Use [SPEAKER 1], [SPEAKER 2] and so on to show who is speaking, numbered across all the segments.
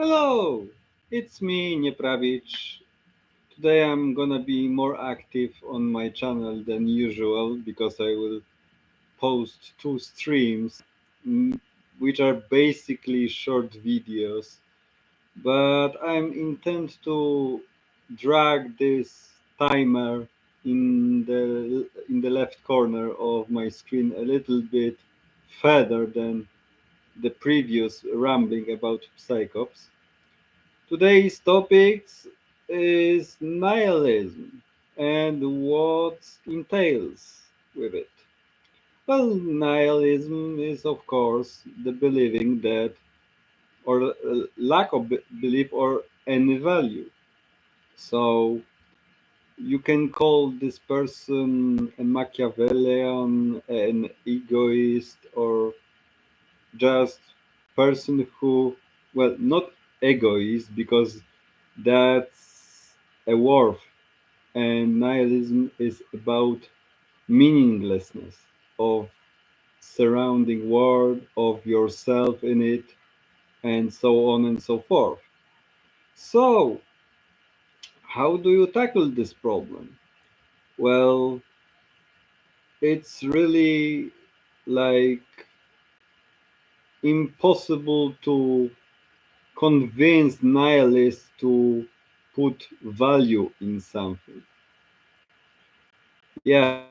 [SPEAKER 1] Hello, it's me, Niepravich. Today I'm gonna be more active on my channel than usual because I will post two streams, mm, which are basically short videos. But I'm intent to drag this timer in the left corner of my screen a little bit further than the previous rambling about psychops. Today's topic is nihilism and what entails with it. Well, nihilism is, of course, the believing that, or lack of belief or any value. So you can call this person a Machiavellian, an egoist, or just person who, well, not egoist because that's a word, and nihilism is about meaninglessness of surrounding world, of yourself in it, and so on and so forth. So how do you tackle this problem? Well, it's really like impossible to convince nihilists to put value in something. Yeah,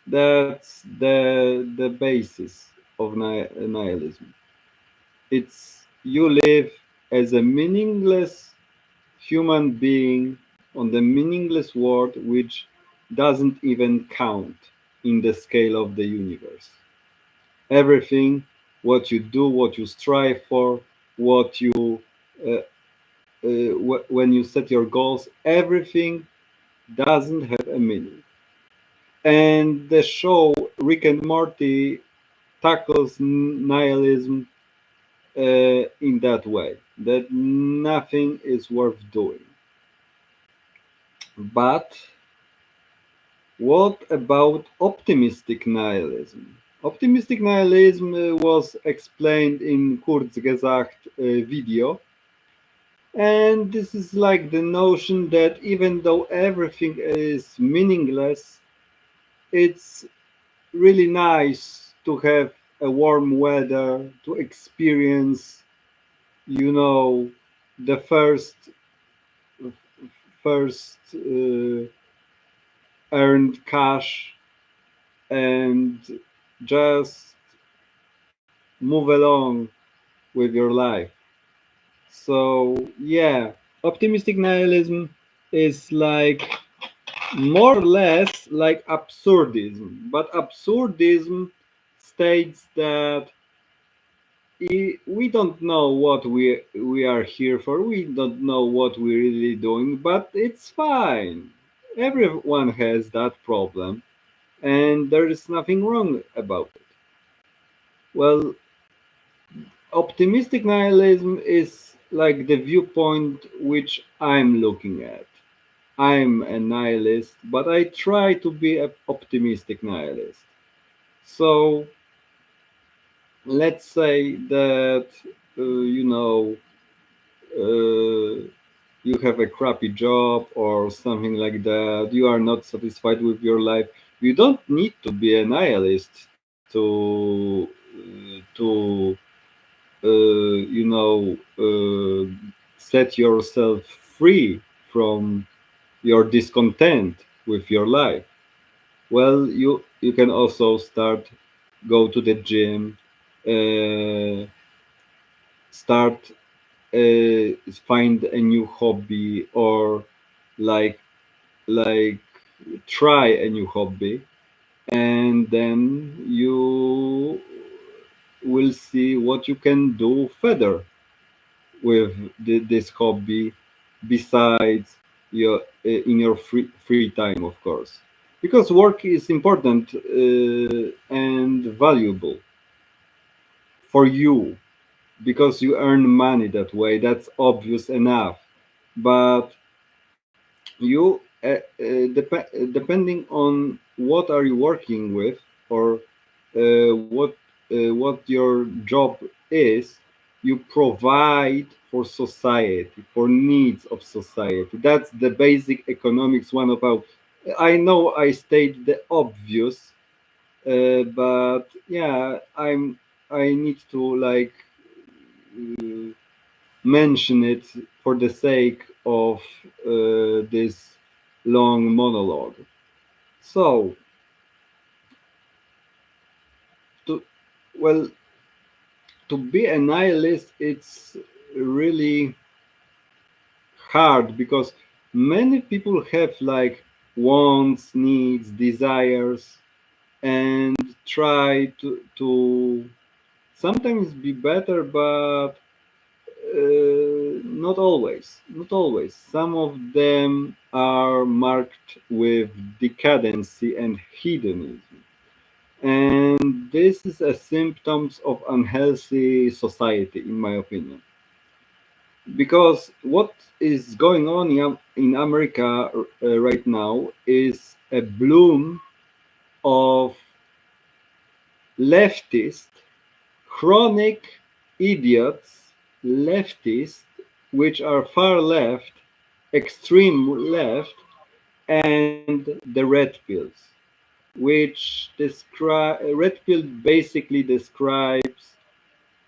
[SPEAKER 1] that's the basis of nihilism. It's you live as a meaningless human being on the meaningless world which doesn't even count in the scale of the universe. Everything, what you do, what you strive for, what you when you set your goals, everything doesn't have a meaning. And the show Rick and Morty tackles nihilism in that way, that nothing is worth doing. But what about optimistic nihilism? Optimistic nihilism was explained in Kurzgesagt video, and this is like the notion that even though everything is meaningless, it's really nice to have a warm weather, to experience, you know, the first earned cash, and just move along with your life. So yeah, optimistic nihilism is like more or less like absurdism, but absurdism states that we don't know what we are here for. We don't know what we're really doing, but it's fine. Everyone has that problem, and there is nothing wrong about it. Well, optimistic nihilism is like the viewpoint which I'm looking at. I'm a nihilist, but I try to be an optimistic nihilist. So let's say that you know, uh, you have a crappy job or something like that. You are not satisfied with your life. You don't need to be a nihilist to set yourself free from your discontent with your life. Well, you can also start go to the gym, uh, start find a new hobby, or like like try a new hobby, and then you will see what you can do further with this hobby besides your in your free time, of course, because work is important and valuable for you because you earn money that way. That's obvious enough. But you depending on what are you working with, or what your job is, You provide for society, for needs of society. That's the basic economics one of our. I know I state the obvious, but yeah, I need to like uh, mention it for the sake of this long monologue. So, to well, to be a nihilist, it's really hard because many people have like wants, needs, desires, and try to sometimes be better, but not always. Not always. Some of them are marked with decadency and hedonism. And this is a symptoms of unhealthy society, in my opinion. Because what is going on in America right now is a bloom of leftist, chronic idiots, leftists, which are far left, extreme left, and the red pills, which describe red pill basically describes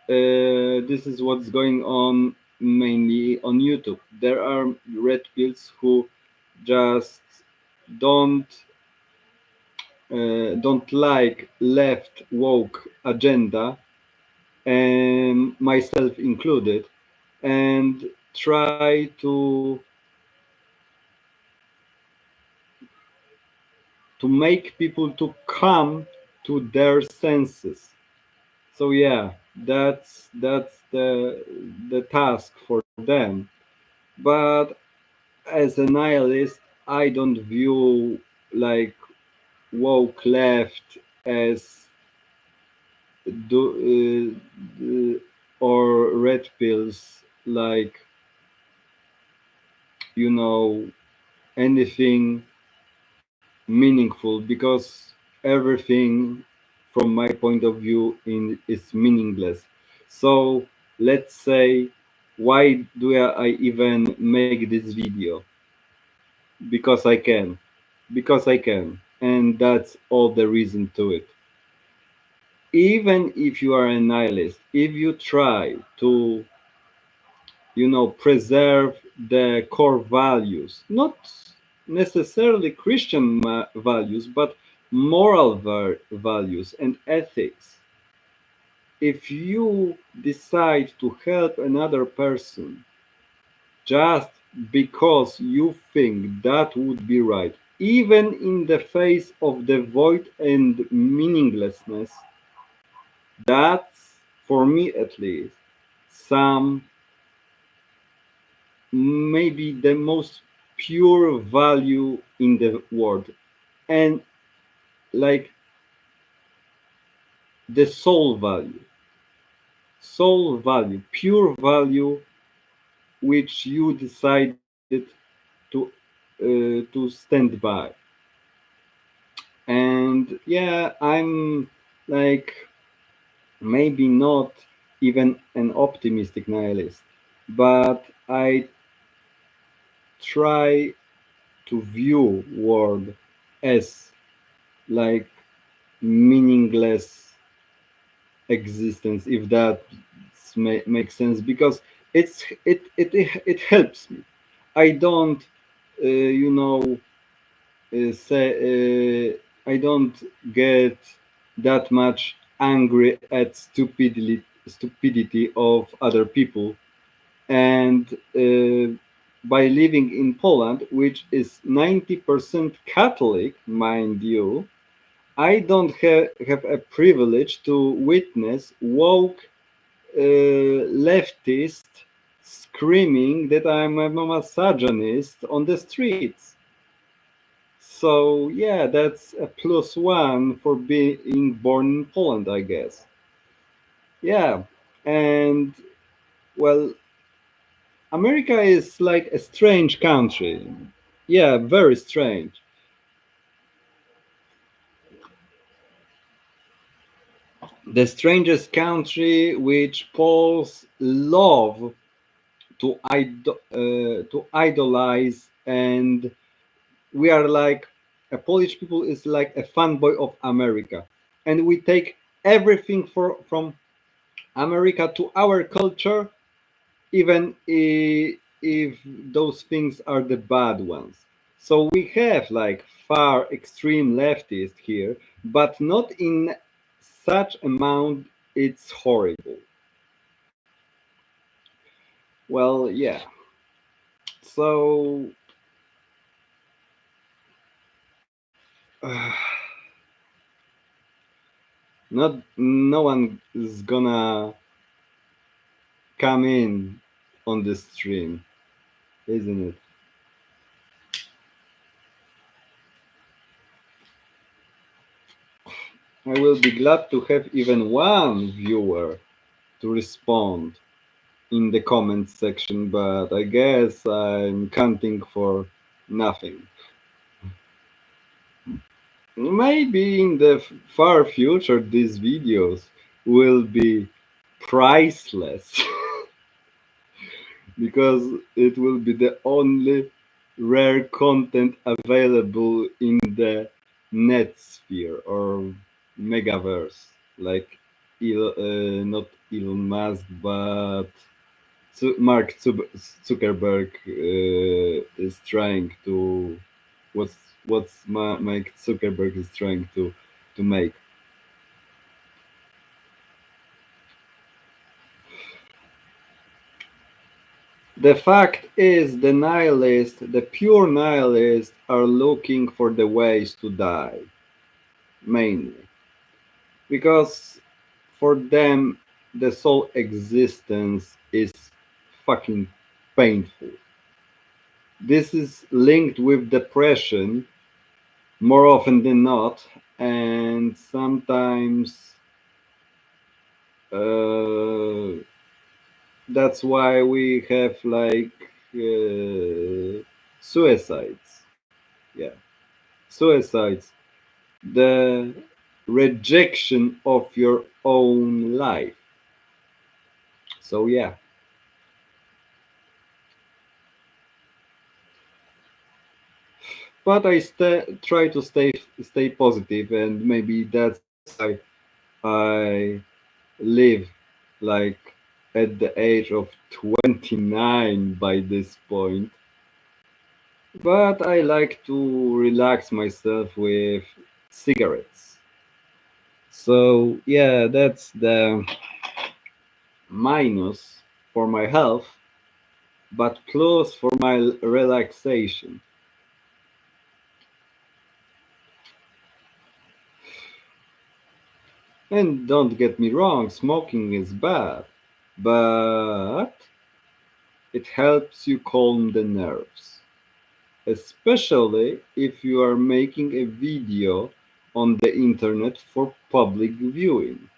[SPEAKER 1] this is what's going on mainly on YouTube. There are red pills who just don't don't like left woke agenda, and myself included, and try to make people to come to their senses. So yeah, that's the task for them. But as a nihilist, I don't view like woke left as or red pills like anything meaningful, because everything from my point of view is meaningless. So let's say, why do I even make this video? Because I can. Because I can. And that's all the reason to it. Even if you are a nihilist, if you try to, preserve the core values, not necessarily Christian values, but moral values and ethics, if you decide to help another person just because you think that would be right, even in the face of the void and meaninglessness, that's, for me at least, some maybe the most pure value in the world. And like the soul value, pure value, which you decided to stand by. And yeah, I'm like maybe not even an optimistic nihilist, but I try to view world as like meaningless existence, if that makes sense, because it helps me. I don't you know say I don't get that much angry at stupidity of other people. And by living in Poland, which is 90% Catholic, mind you, I don't have a privilege to witness woke leftist screaming that I'm a misogynist on the streets. So yeah, that's a plus one for being born in Poland, I guess. Yeah, and well, America is like a strange country. Yeah, very strange. the strangest country which Poles love to idolize, and we are like a Polish people is like a fanboy of America, and we take everything from America to our culture, even if those things are the bad ones. So we have like far extreme leftists here, but not in such amount. It's horrible. Well, yeah. So not no one is gonna come in on the stream, isn't it? I will be glad to have even one viewer to respond in the comment section, but I guess I'm counting for nothing. Maybe in the far future, these videos will be priceless because it will be the only rare content available in the net sphere or megaverse, like not Elon Musk, but Mark Zuckerberg is trying to what's Mike Zuckerberg is trying to make. The fact is, the nihilists, the pure nihilists, are looking for the ways to die, mainly because for them the sole existence is fucking painful. This is linked with depression more often than not, and sometimes uh, that's why we have like suicides. Yeah, suicides. The rejection of your own life. So yeah, but try to stay positive, and maybe that's why I live like at the age of 29 by this point. But I like to relax myself with cigarettes. So yeah, that's the minus for my health, but plus for my relaxation. And don't get me wrong, smoking is bad, but it helps you calm the nerves, especially if you are making a video on the internet for public viewing.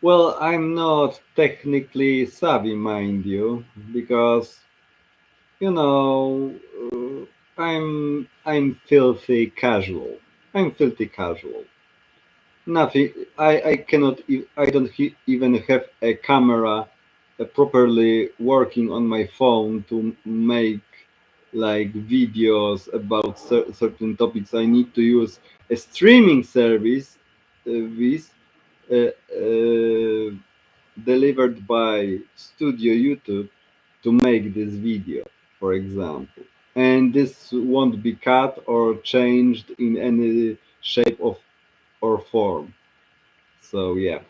[SPEAKER 1] Well, I'm not technically savvy, mind you, because you know I'm filthy casual. I'm filthy casual. Nothing. I cannot. I don't even have a camera properly working on my phone to make like videos about certain topics. I need to use a streaming service, this uh, uh, delivered by Studio YouTube to make this video, for example. And this won't be cut or changed in any shape of or form. So yeah.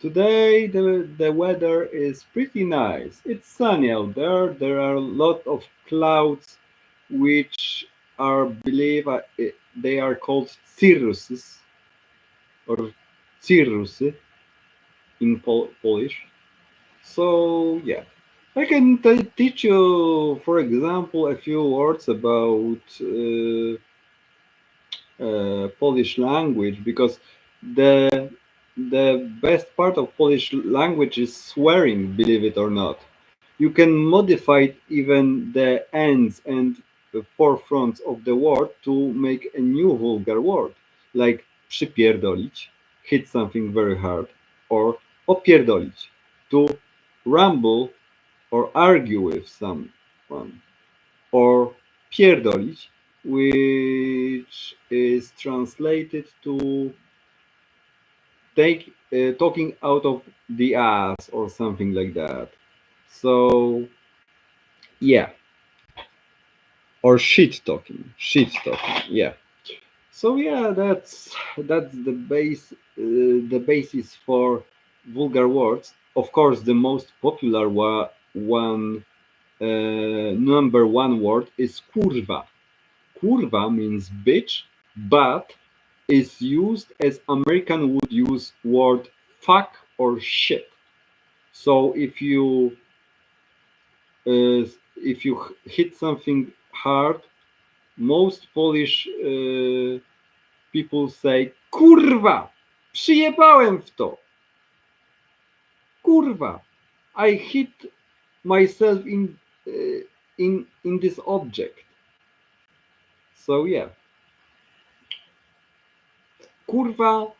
[SPEAKER 1] Today the weather is pretty nice. It's sunny out there. There are a lot of clouds which are believe they are called cirruses or cirrusy in Polish. So yeah. I can teach you, for example, a few words about Polish language because the the best part of Polish language is swearing, believe it or not. You can modify even the ends and the forefronts of the word to make a new vulgar word, like przypierdolić, hit something very hard, or opierdolić, to ramble or argue with someone, or pierdolić, which is translated to take talking out of the ass or something like that. So yeah, or shit talking. Yeah. So yeah, that's the basis for vulgar words. Of course, the most popular one number one word is kurwa. Kurwa means bitch, but is used as American would use word fuck or shit. So if you hit something hard, most Polish people say kurwa, przyjebałem w to, kurwa, I hit myself in this object. So yeah, kurwa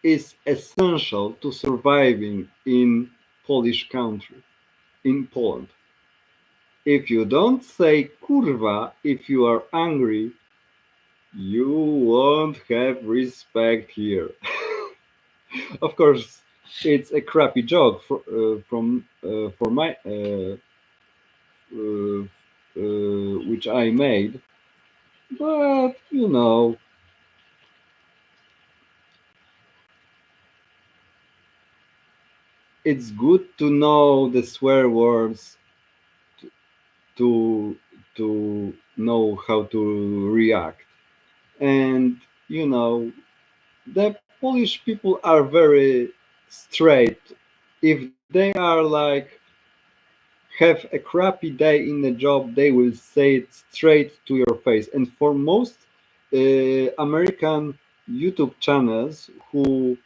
[SPEAKER 1] is essential to surviving in Polish country, in Poland. If you don't say kurwa if you are angry, you won't have respect here. Of course, it's a crappy joke for my uh, which I made, but it's good to know the swear words to know how to react. And you know, the Polish people are very straight. If they are like have a crappy day in the job, they will say it straight to your face. And for most American YouTube channels who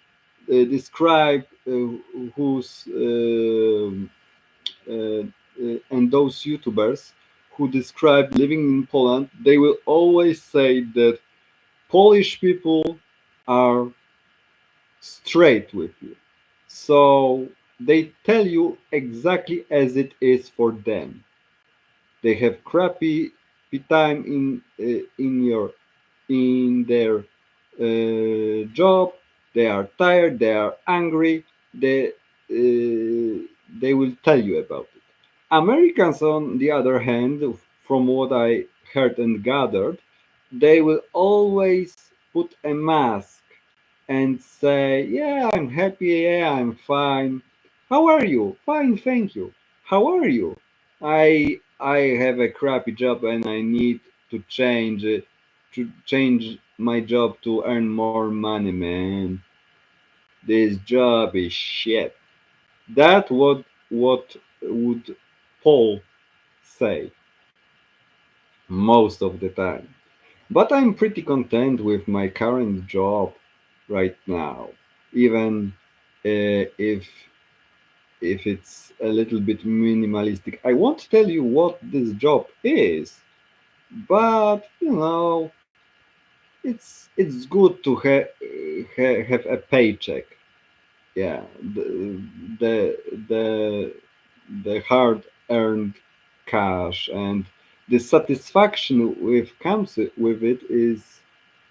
[SPEAKER 1] describe whose and those YouTubers who describe living in Poland, they will always say that Polish people are straight with you. So they tell you exactly as it is for them. They have crappy time in their job. They are tired. They are angry. They will tell you about it. Americans, on the other hand, from what I heard and gathered, they will always put a mask and say, "Yeah, I'm happy. Yeah, I'm fine. How are you? Fine, thank you. How are you? I have a crappy job and I need to change my job to earn more money, man. This job is shit." That what would Paul say most of the time. But I'm pretty content with my current job right now, even if it's a little bit minimalistic. I won't tell you what this job is, but it's good to have a paycheck. Yeah, the the hard earned cash and the satisfaction with comes with it is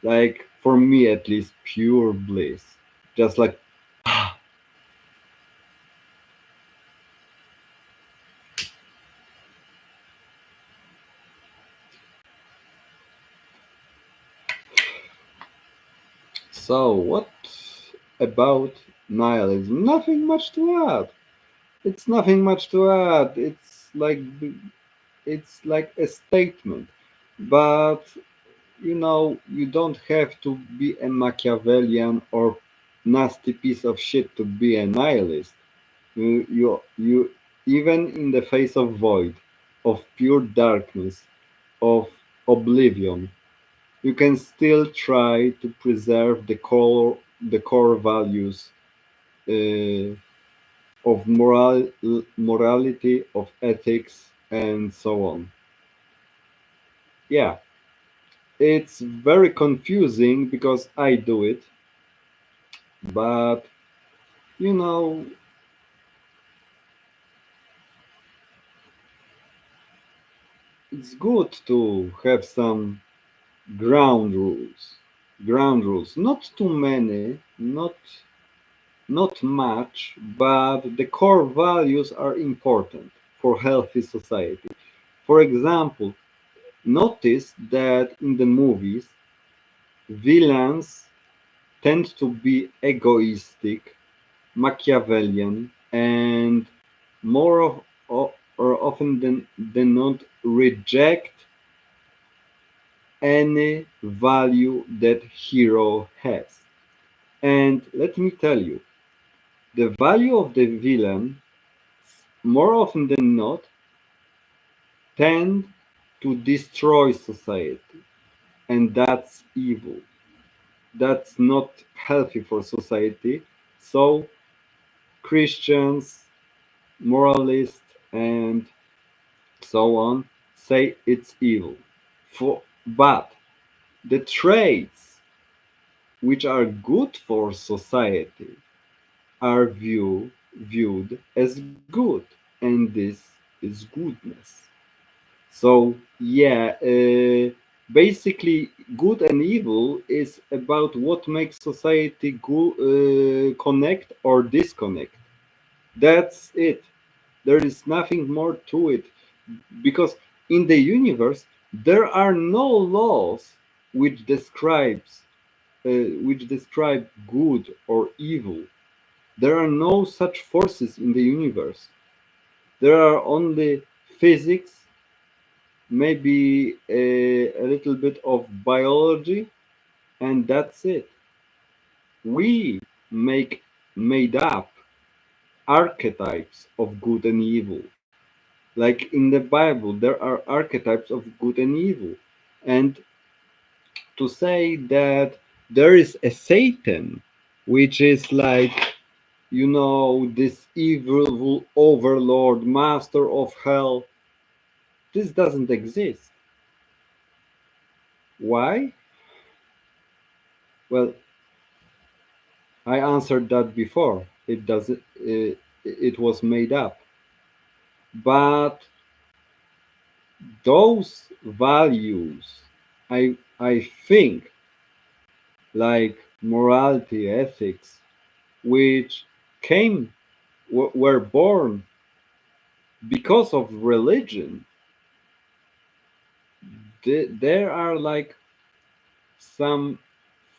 [SPEAKER 1] like for me at least pure bliss. Just like so. What about nihilism? Nothing much to add. It's nothing much to add. It's like a statement, but you don't have to be a Machiavellian or nasty piece of shit to be a nihilist. You even in the face of void, of pure darkness, of oblivion, you can still try to preserve the core values uh, of morality, of ethics, and so on. Yeah, it's very confusing because I do it, but you know, it's good to have some ground rules. Ground rules, not too many, not much, but the core values are important for healthy society. For example, notice that in the movies, villains tend to be egoistic, Machiavellian, and more or often than not reject any value that hero has. And let me tell you, the value of the villain more often than not tend to destroy society, and that's evil. That's not healthy for society. So Christians, moralists, and so on say it's evil. But the traits which are good for society are viewed as good, and this is goodness. So yeah, basically, good and evil is about what makes society connect or disconnect. That's it. There is nothing more to it because in the universe there are no laws which describe good or evil. There are no such forces in the universe. There are only physics, maybe a little bit of biology, and that's it. We make made up archetypes of good and evil. Like in the Bible, there are archetypes of good and evil. And to say that there is a Satan, which is like, this evil overlord, master of hell, this doesn't exist. Why? Well, I answered that before. It doesn't. It was made up. But those values, I think, like morality, ethics, which came were born because of religion. There are like some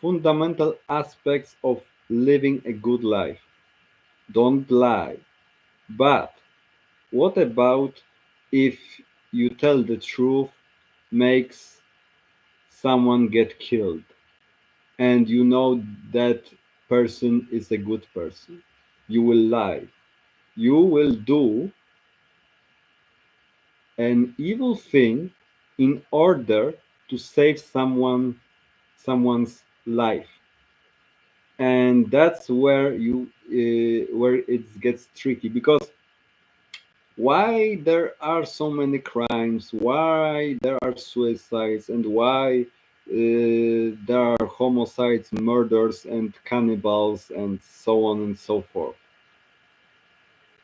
[SPEAKER 1] fundamental aspects of living a good life. Don't lie. But what about if you tell the truth makes someone get killed and you know that person is a good person? You will lie. You will do an evil thing in order to save someone's life. And that's where it gets tricky because why there are so many crimes, why there are suicides, and why there are homicides, murders, and cannibals, and so on and so forth.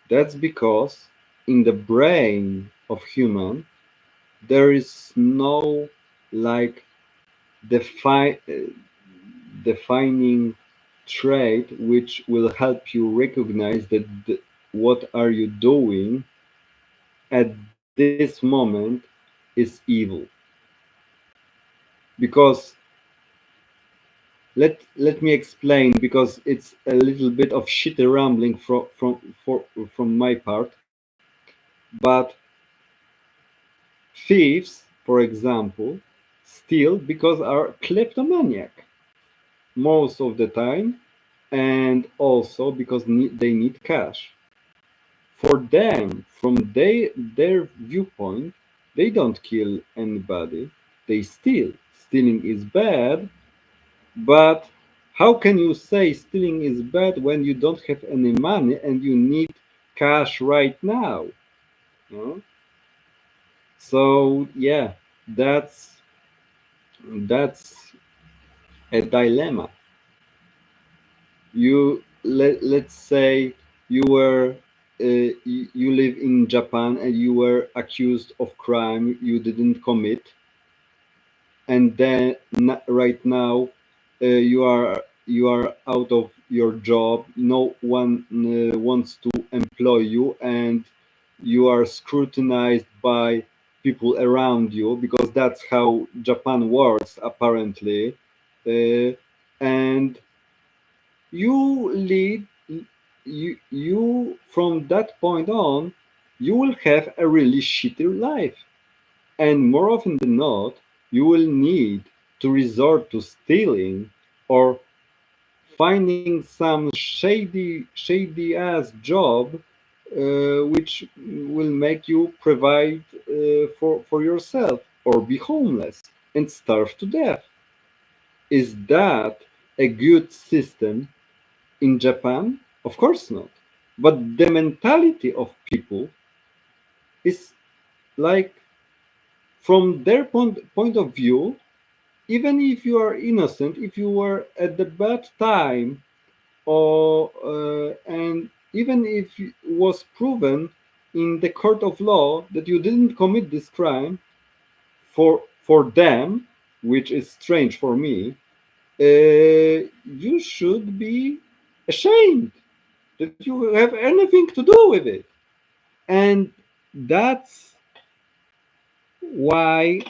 [SPEAKER 1] That's because in the brain of human there is no like defining trait which will help you recognize that what are you doing at this moment is evil. Because let me explain, because it's a little bit of shitty rambling from my part. But thieves, for example, steal because are kleptomaniac most of the time, and also because they need cash. For them, from their viewpoint, they don't kill anybody. They steal. Stealing is bad, but how can you say stealing is bad when you don't have any money and you need cash right now? You know? So yeah, that's that's a dilemma. Let's say you were you live in Japan and you were accused of crime you didn't commit, and then right now you are out of your job. No one wants to employ you, and you are scrutinized by people around you because that's how Japan works apparently. And you lead you from that point on you will have a really shitty life, and more often than not you will need to resort to stealing or finding some shady ass job which will make you provide for yourself or be homeless and starve to death. Is that a good system in Japan? Of course not. But the mentality of people is like, from their point of view, even if you are innocent, if you were at the bad time, or and even if it was proven in the court of law that you didn't commit this crime, for them, which is strange for me, you should be ashamed that you have anything to do with it. And that's why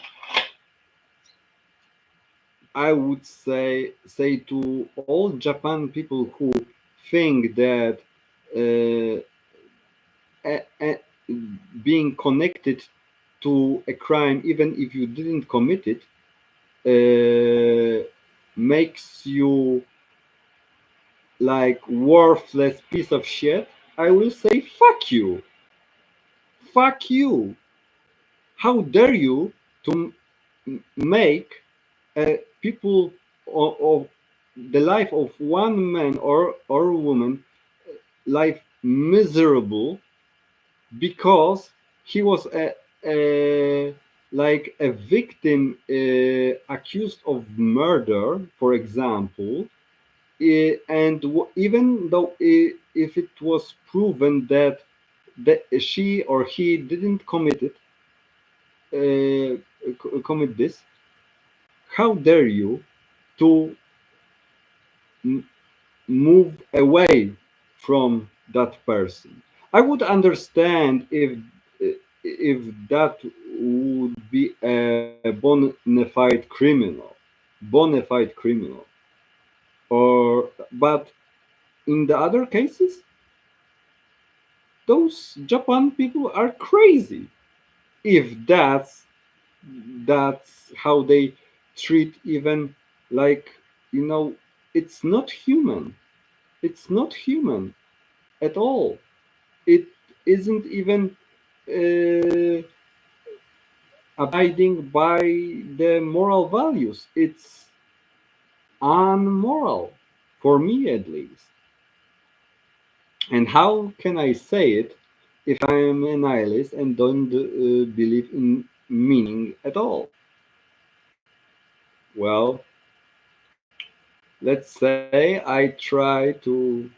[SPEAKER 1] I would say to all Japan people who think that uh, a- a- being connected to a crime, even if you didn't commit it, makes you like worthless piece of shit. I will say fuck you, fuck you. How dare you to make people of the life of one man or woman life miserable because he was a victim accused of murder, for example. And even though if it was proven that she or he didn't commit this, how dare you to m- move away from that person? I would understand if that would be a bona fide criminal, or but in the other cases, those Japan people are crazy. If that's how they treat, even, like, it's not human. It's not human at all. It isn't even uh, abiding by the moral values. It's unmoral, for me at least. And how can I say it if I am a nihilist and don't believe in meaning at all? Well, let's say I try to,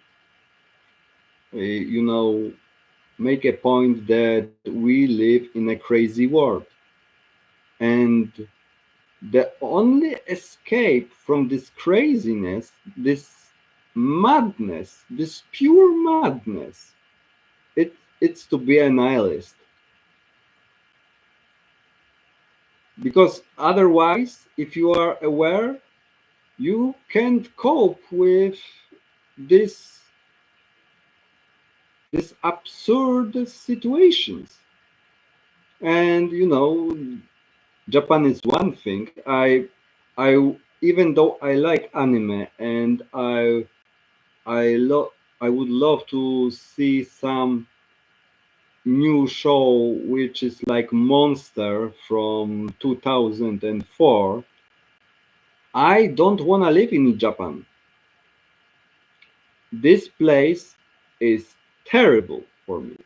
[SPEAKER 1] make a point that we live in a crazy world. And the only escape from this craziness, this madness, this pure madness, it's to be a nihilist. Because otherwise, if you are aware, you can't cope with this this absurd situations. And Japan is one thing. I even though I like anime, and I would love to see some. new show which is like Monster from 2004, I don't want to live in Japan. This place is terrible for me.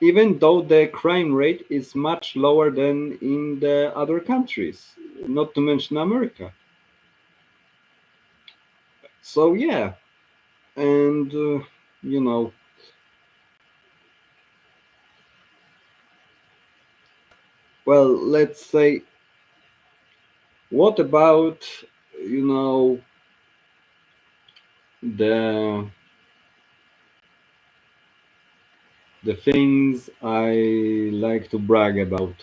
[SPEAKER 1] Even though the crime rate is much lower than in the other countries, not to mention America. So yeah, and you know, well, let's say, what about, you know, the the things I like to brag about?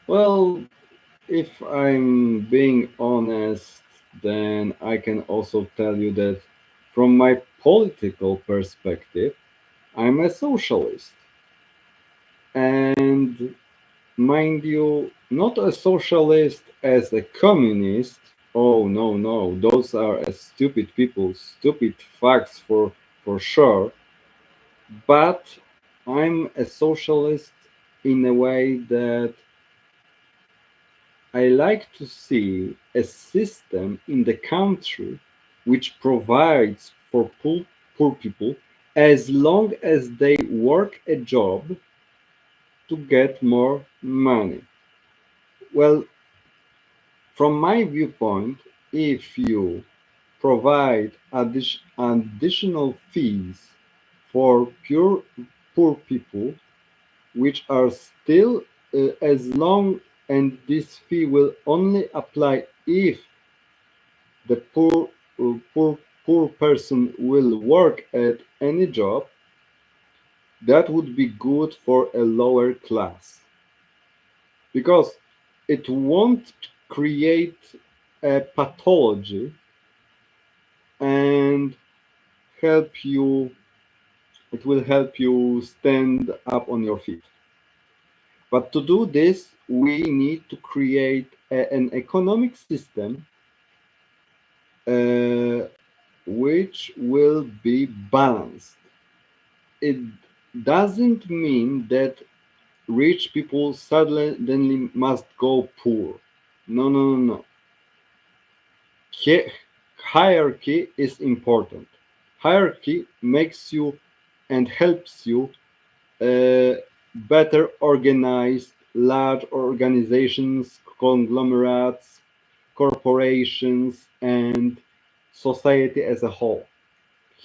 [SPEAKER 1] Well, if I'm being honest, then I can also tell you that from my political perspective, I'm a socialist. And mind you, not a socialist as a communist. Oh no, no, those are stupid people, stupid facts for sure. But I'm a socialist in a way that I like to see a system in the country which provides for poor people as long as they work a job to get more money. Well, from my viewpoint, if you provide additional fees for poor people, which are still as long, and this fee will only apply if the poor person will work at any job, that would be good for a lower class because it won't create a pathology and help you it will help you stand up on your feet. But to do this, we need to create an economic system uh, which will be balanced. It doesn't mean that rich people suddenly must go poor. No, no, no, no. Hi- Hierarchy is important. Hierarchy makes you and helps you uh, better organized large organizations, conglomerates, corporations, and society as a whole.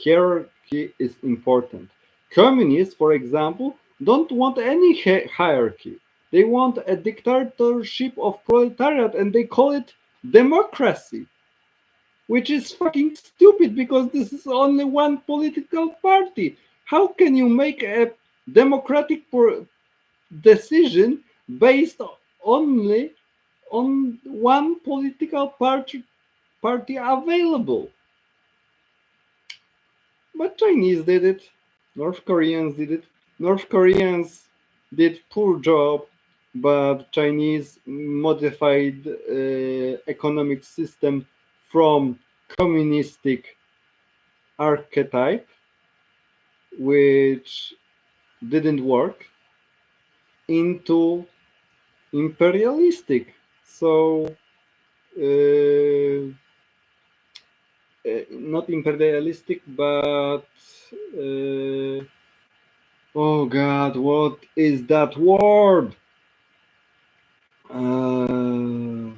[SPEAKER 1] Hierarchy is important. Communists, for example, don't want any hierarchy. They want a dictatorship of proletariat and they call it democracy, which is fucking stupid because this is only one political party. How can you make a democratic decision based only on one political party available? But Chinese did it. North Koreans did it. North Koreans did poor job, but Chinese modified economic system from communistic archetype, which didn't work, into imperialistic. So not imperialistic, but uh, oh God, what is that word? Uh,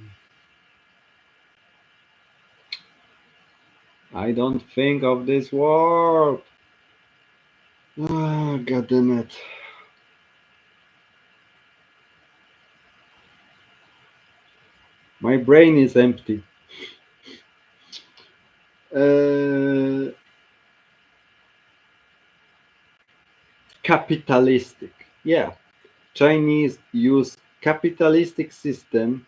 [SPEAKER 1] I don't think of this word. Ah, God damn it. My brain is empty. Uh, Capitalistic. Yeah, Chinese use capitalistic system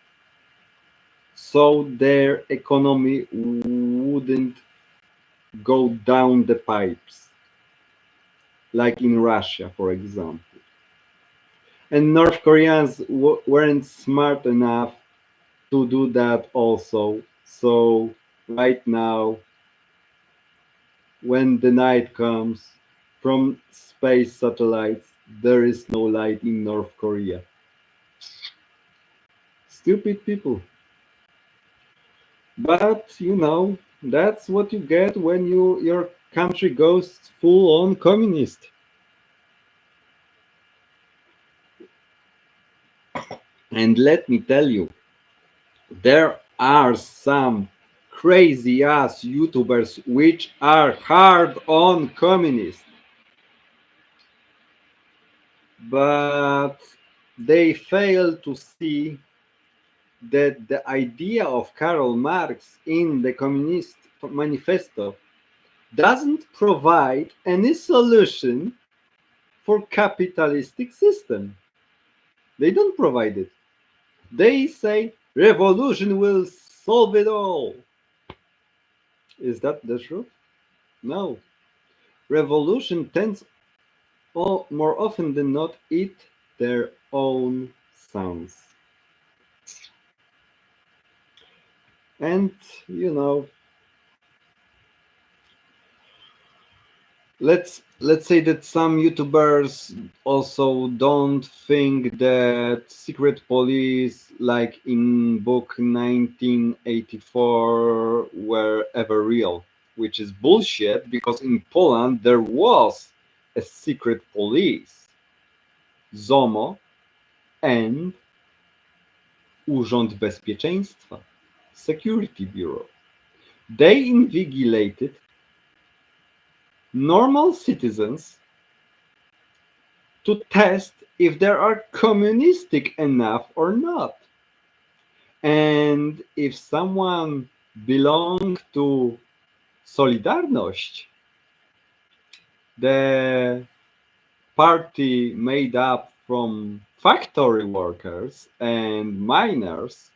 [SPEAKER 1] so their economy wouldn't go down the pipes, like in Russia, for example. And North Koreans weren't smart enough to do that also. So right now When the night comes from space satellites, there is no light in North Korea. Stupid people. But that's what you get when your country goes full on communist. And let me tell you, there are some crazy ass YouTubers which are hard on communists, but they fail to see that the idea of Karl Marx in the Communist Manifesto doesn't provide any solution for capitalistic system. They don't provide it. They say revolution will solve it all. Is that the truth? No. Revolution tends more often than not eat their own sons. And you know, let's say that some YouTubers also don't think that secret police like in book 1984 were ever real, which is bullshit because in Poland there was a secret police, ZOMO and Urząd Bezpieczeństwa, Security Bureau. They invigilated normal citizens to test if they are communistic enough or not. And if someone belonged to Solidarność, the party made up from factory workers and miners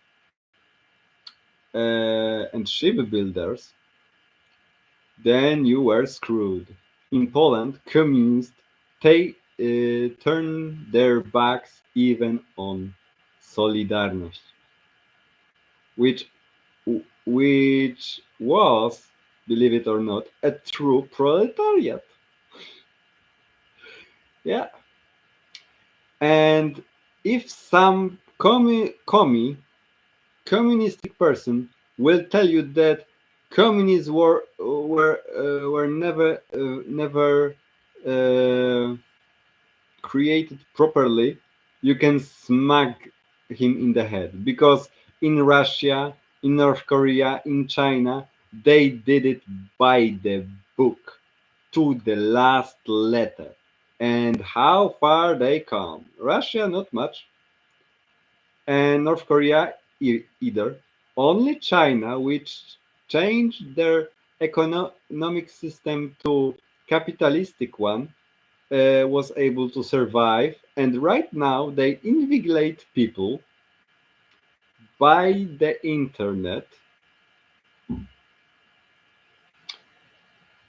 [SPEAKER 1] and shipbuilders, then you were screwed. In Poland, communists turned their backs even on Solidarność, which which was, believe it or not, a true proletariat. Yeah, and if some communistic person will tell you that communists were never uh, created properly, you can smack him in the head because in Russia, in North Korea, in China, they did it by the book to the last letter. And how far they come? Russia, not much, and North Korea either. Only China, which changed their economic system to capitalistic one, was able to survive. And right now, they invigilate people by the internet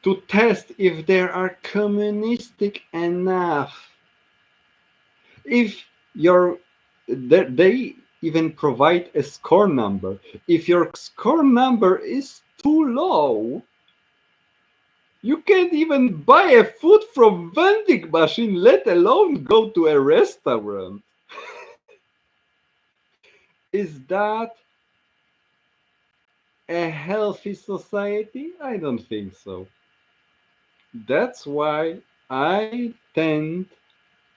[SPEAKER 1] to test if they are communistic enough. If your they even provide a score number. If your score number is too low, you can't even buy a food from vending machine, let alone go to a restaurant. Is that a healthy society? I don't think so. That's why I tend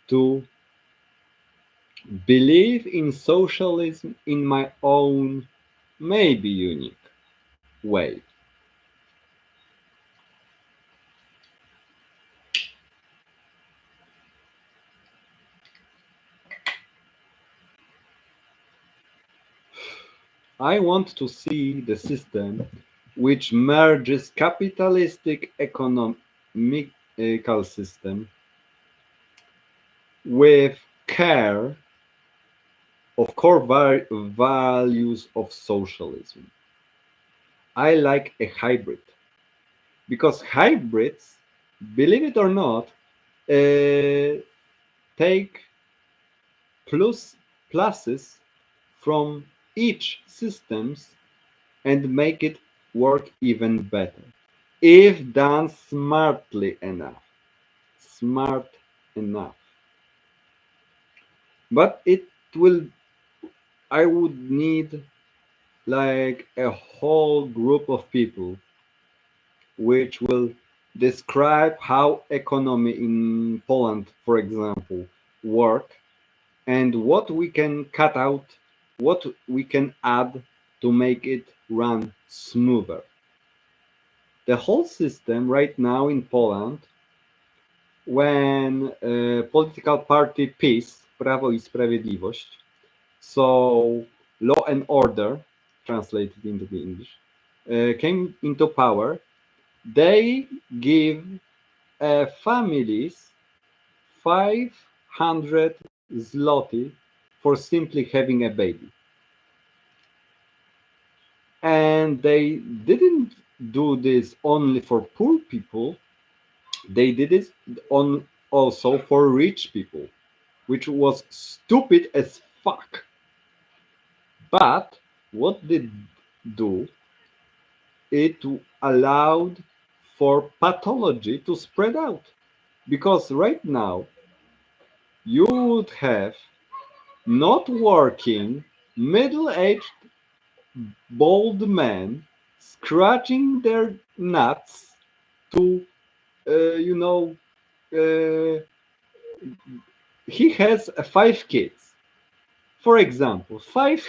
[SPEAKER 1] to believe in socialism in my own, maybe unique way. I want to see the system which merges capitalistic economical system with care of core values of socialism. I like a hybrid because hybrids, believe it or not, uh, take plus pluses from each systems and make it work even better. if done smartly enough. Smart enough. But it will, I would need like a whole group of people which will describe how economy in Poland, for example, work and what we can cut out, what we can add to make it run smoother. The whole system right now in Poland, when political party PiS, Prawo i Sprawiedliwość, so law and order, translated into the English, came into power, they give families 500 zloty for simply having a baby. And they didn't do this only for poor people, they did it on also for rich people, which was stupid as fuck. But what did do, it allowed for pathology to spread out. Because right now you would have not working middle-aged bald men scratching their nuts to you know uh, he has five kids, for example, five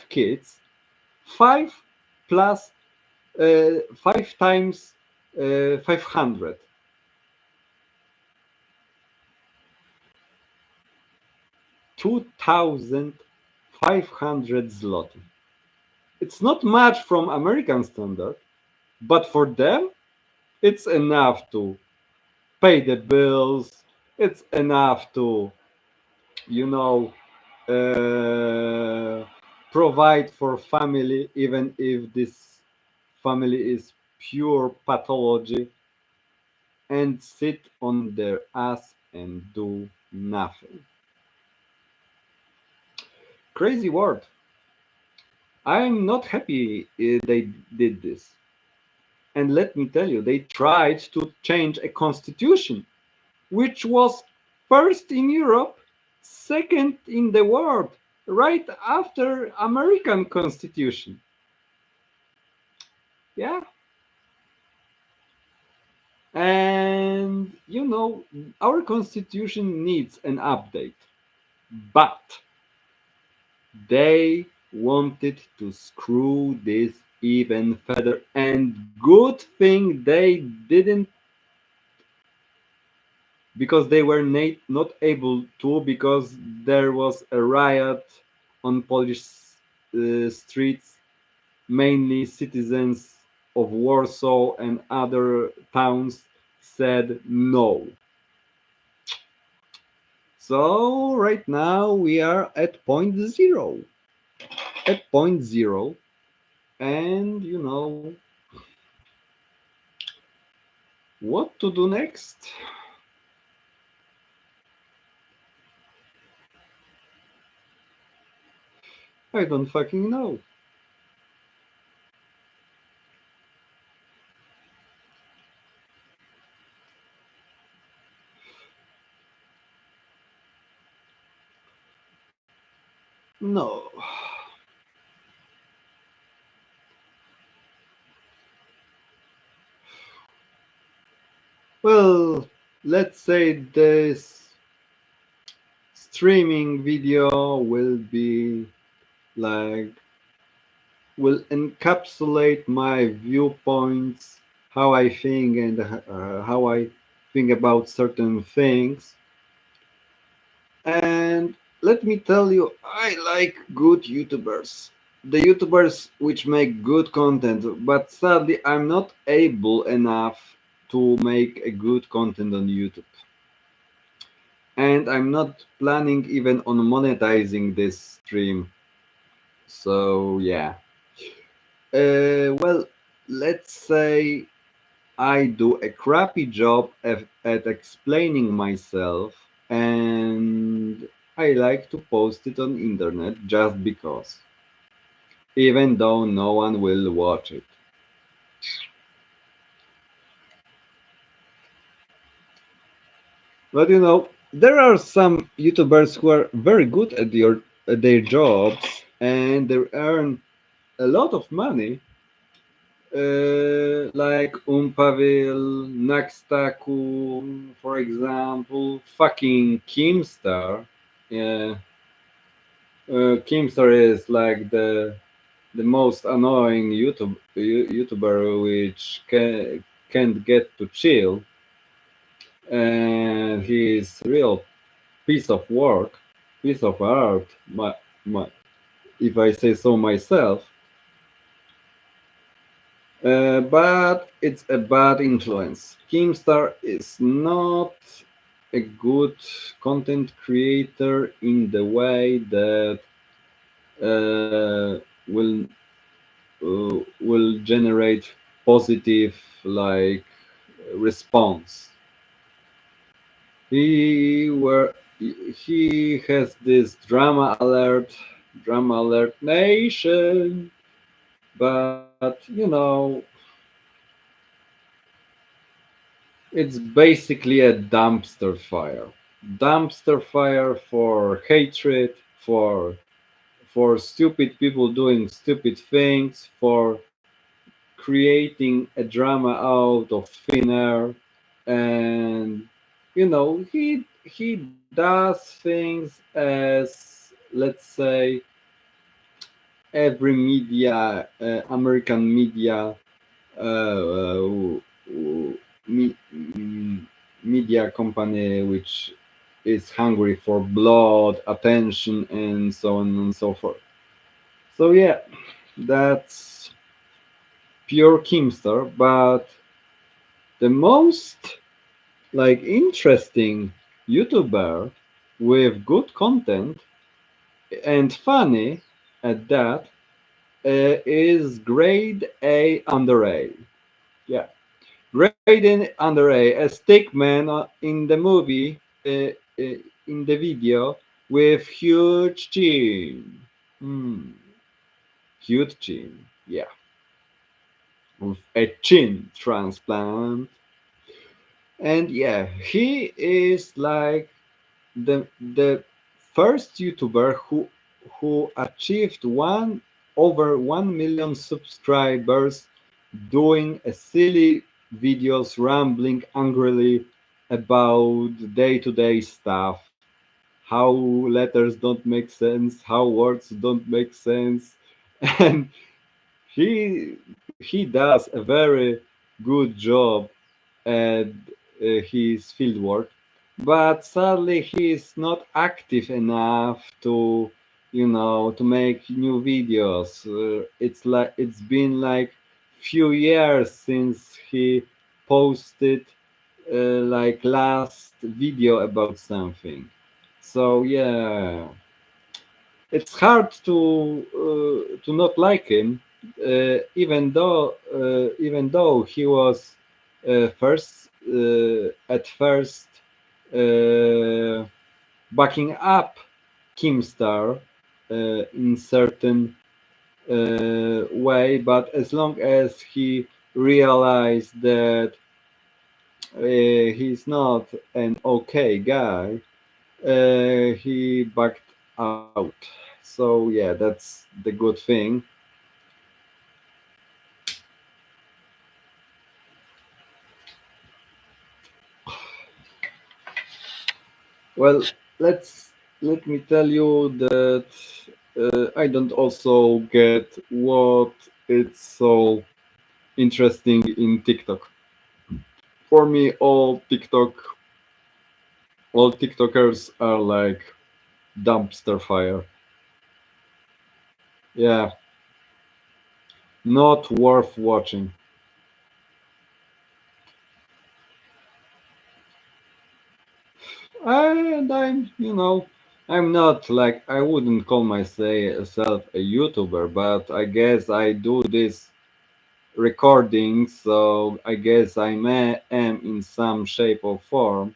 [SPEAKER 1] kids, five plus five times 500, 2500 zloty. It's not much from American standard, but for them it's enough to pay the bills. It's enough to, you know, uh, provide for family, even if this family is pure pathology, and sit on their ass and do nothing. Crazy word. I'm not happy they did this. And let me tell you, they tried to change a constitution which was first in Europe, second in the world, right after American Constitution. Yeah, and our Constitution needs an update, but they wanted to screw this even further, and good thing they didn't, because they were not able to, because there was a riot on Polish streets, mainly citizens of Warsaw and other towns said no. So right now we are at point zero. At point zero, and what to do next? I don't fucking know. No. Well, let's say this streaming video will be like, will encapsulate my viewpoints, how I think, and how I think about certain things. And let me tell you, I like good YouTubers. The YouTubers which make good content, but sadly, I'm not able enough to make a good content on YouTube. And I'm not planning even on monetizing this stream. So, yeah. Well, let's say I do a crappy job at explaining myself, and I like to post it on internet just because, even though no one will watch it. But there are some YouTubers who are very good at their jobs and they earn a lot of money, like Pavel, Naxtaku, for example, fucking Keemstar. Yeah, Keemstar is like the most annoying YouTuber which can't get to chill, and he's real piece of work, piece of art. My, if I say so myself, but it's a bad influence. Keemstar is not a good content creator in the way that will will generate positive like response. He has this drama alert nation, but it's basically a dumpster fire for hatred, for stupid people doing stupid things, for creating a drama out of thin air, and he does things as, let's say, every American media, uh, media company which is hungry for blood, attention, and so on and so forth. So yeah, that's pure Kimster, but the most like interesting YouTuber with good content and funny at that is grade A under A. Yeah, grade in under A, a stick man in the movie, in the video with huge chin. Hmm, huge chin. Yeah, with a chin transplant. And yeah, he is like the first YouTuber who achieved one over 1 million subscribers doing a silly videos rambling angrily about day-to-day stuff, how letters don't make sense, how words don't make sense. And he he does a very good job at his fieldwork, but sadly he is not active enough to to make new videos. It's been like few years since he posted like last video about something. So yeah, it's hard to not like him, even though he was first at first uh, backing up Kimstar in certain way, but as long as he realized that he's not an okay guy, he backed out. So yeah, that's the good thing. Well, let's let me tell you that I don't also get what it's so interesting in TikTok. For me, all TikTokers are like dumpster fire. Yeah, not worth watching. And I'm not like I wouldn't call myself a YouTuber, but I guess I do this recording, so I guess am in some shape or form.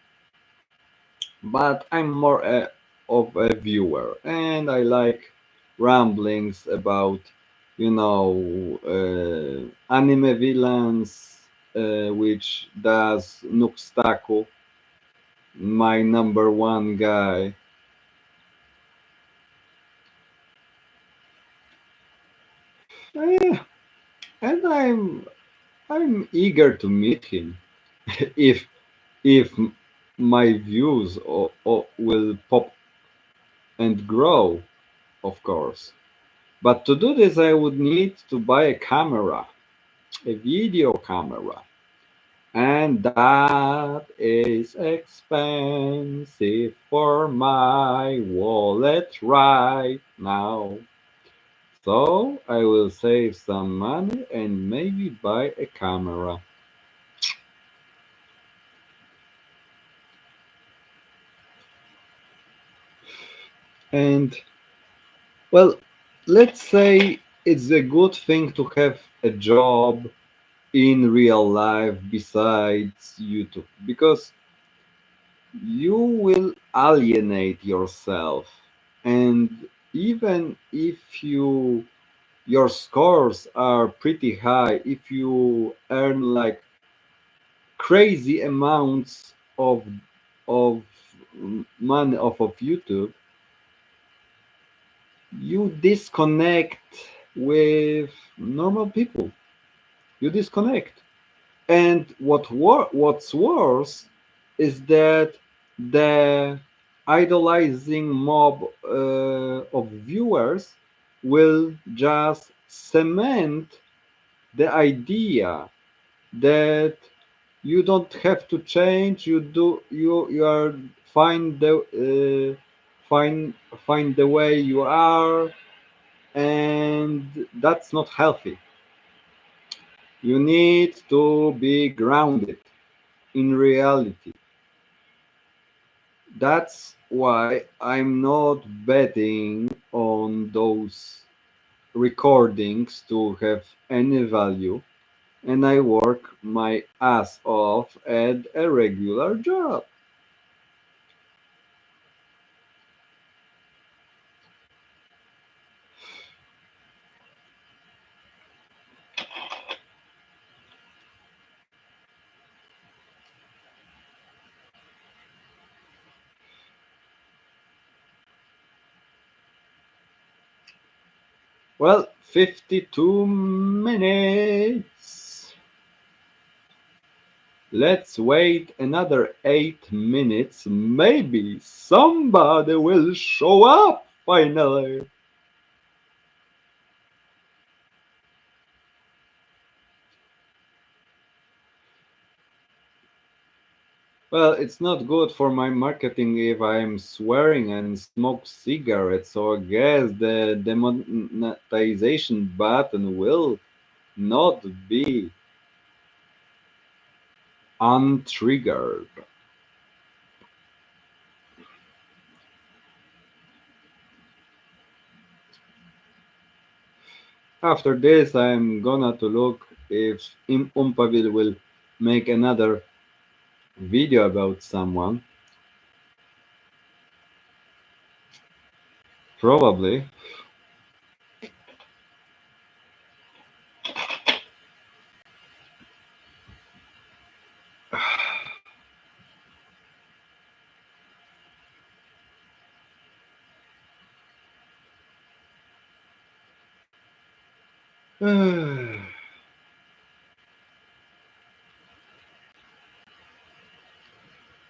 [SPEAKER 1] But I'm more of a viewer, and I like ramblings about anime villains, which does Nuxtaku. my number one guy. Eh, and I'm eager to meet him if if my views will pop and grow, of course. But to do this, I would need to buy a camera, a video camera, and that is expensive for my wallet right now. So I will save some money and maybe buy a camera. And well, let's say it's a good thing to have a job in real life besides YouTube because you will alienate yourself. And even if your scores are pretty high, if you earn like crazy amounts of money off of YouTube, you disconnect with normal people. You disconnect. And what's worse is that the idolizing mob of viewers will just cement the idea that you don't have to change. You are find the find find the way you are, and that's not healthy. You need to be grounded in reality. That's why I'm not betting on those recordings to have any value, and I work my ass off at a regular job. Well, 52 minutes. Let's wait another 8 minutes. Maybe somebody will show up finally. Well, it's not good for my marketing if I'm swearing and smoke cigarettes, so I guess the demonetization button will not be untriggered. After this, I'm gonna to look if Umpaville will make another video about someone. Probably.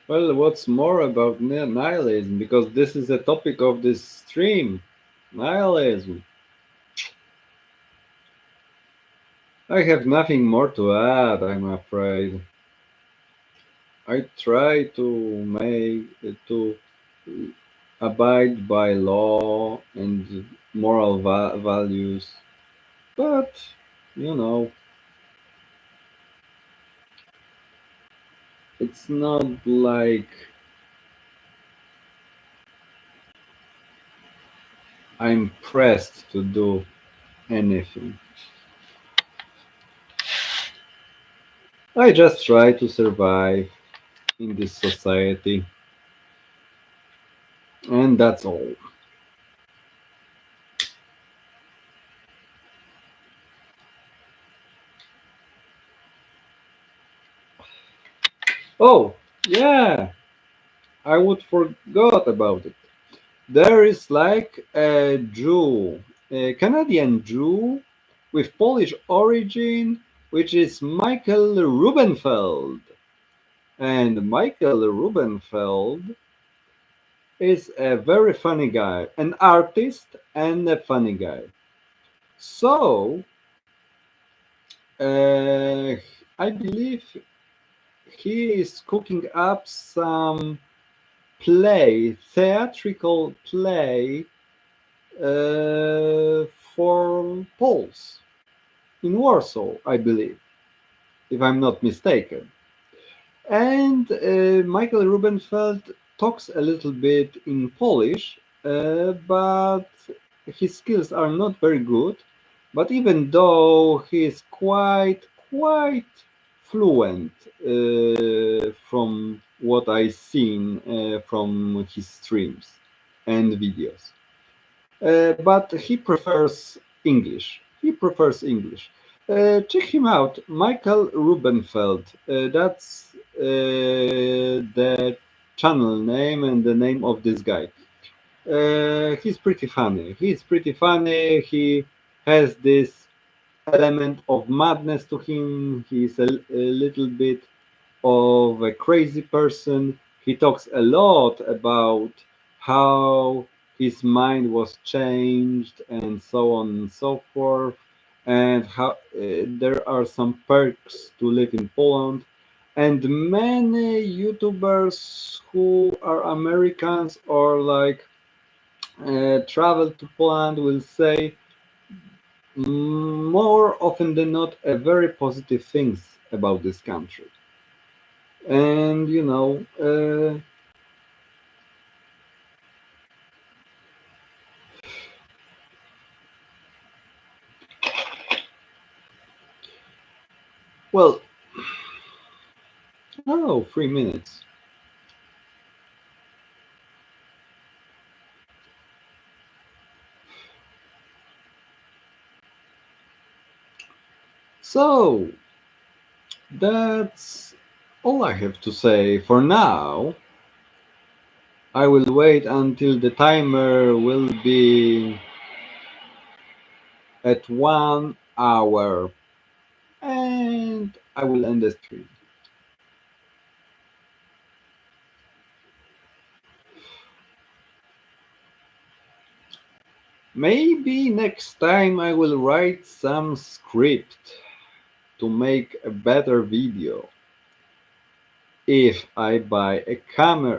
[SPEAKER 1] Well, what's more about nihilism? Because this is the topic of this stream. Nihilism. I have nothing more to add, I'm afraid. I try to abide by law and moral values, but you know, it's not like I'm pressed to do anything. I just try to survive in this society, and that's all. Oh, yeah. I would forgot about it. There is like a Jew, a Canadian Jew with Polish origin, which is Michael Rubenfeld. And Michael Rubenfeld is a very funny guy, an artist and a funny guy. So, uh, I believe he is cooking up some play, theatrical play for Poles in Warsaw, I believe, if I'm not mistaken. And Michael Rubenfeld talks a little bit in Polish, but his skills are not very good. But even though he is quite fluent from what I've seen from his streams and videos. But he prefers English. He prefers English. Check him out, Michael Rubenfeld. That's the channel name and the name of this guy. He's pretty funny. He's pretty funny. He has this element of madness to him. He's a little bit of a crazy person. He talks a lot about how his mind was changed and so on and so forth, and how there are some perks to live in Poland. And many YouTubers who are Americans or like travel to Poland will say more often than not a very positive things about this country. And well, oh, 3 minutes. So that's all I have to say for now. I will wait until the timer will be at 1 hour and I will end the stream. Maybe next time I will write some script to make a better video if I buy a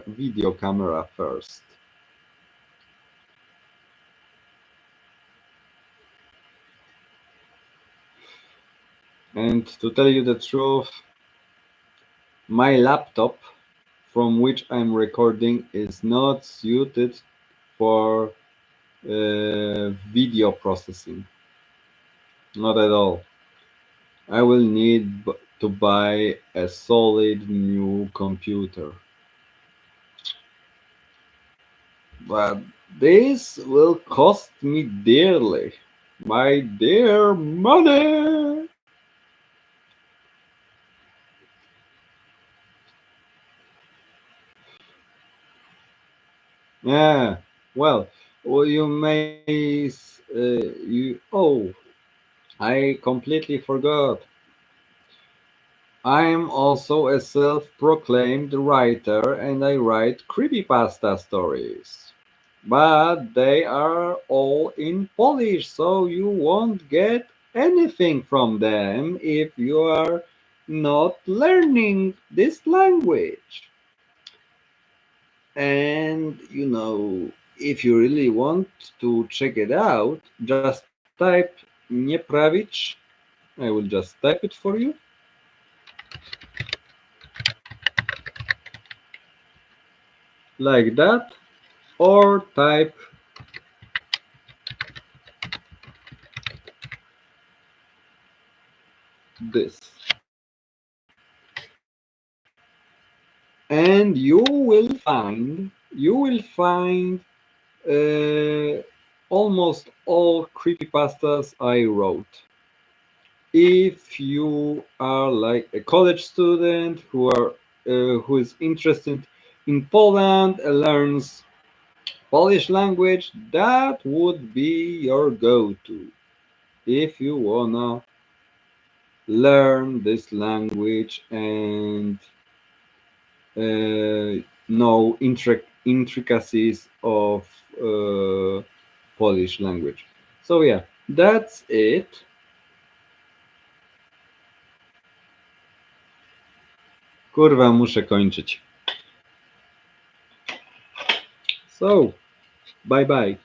[SPEAKER 1] video camera first. And to tell you the truth, my laptop from which I'm recording is not suited for video processing. Not at all. I will need to buy a solid new computer. But this will cost me dearly. My dear money! Yeah, well, you may. Oh, I completely forgot. I'm also a self-proclaimed writer and I write creepypasta stories. But they are all in Polish, so you won't get anything from them if you are not learning this language. And if you really want to check it out, just type Niepravich. I will just type it for you. Like that, or type this, and you will find almost all creepypastas I wrote. If you are like a college student who is interested in Poland learns Polish language, that would be your go-to if you wanna learn this language and know intricacies of Polish language. So yeah, that's it. Kurwa, muszę kończyć. So, bye bye.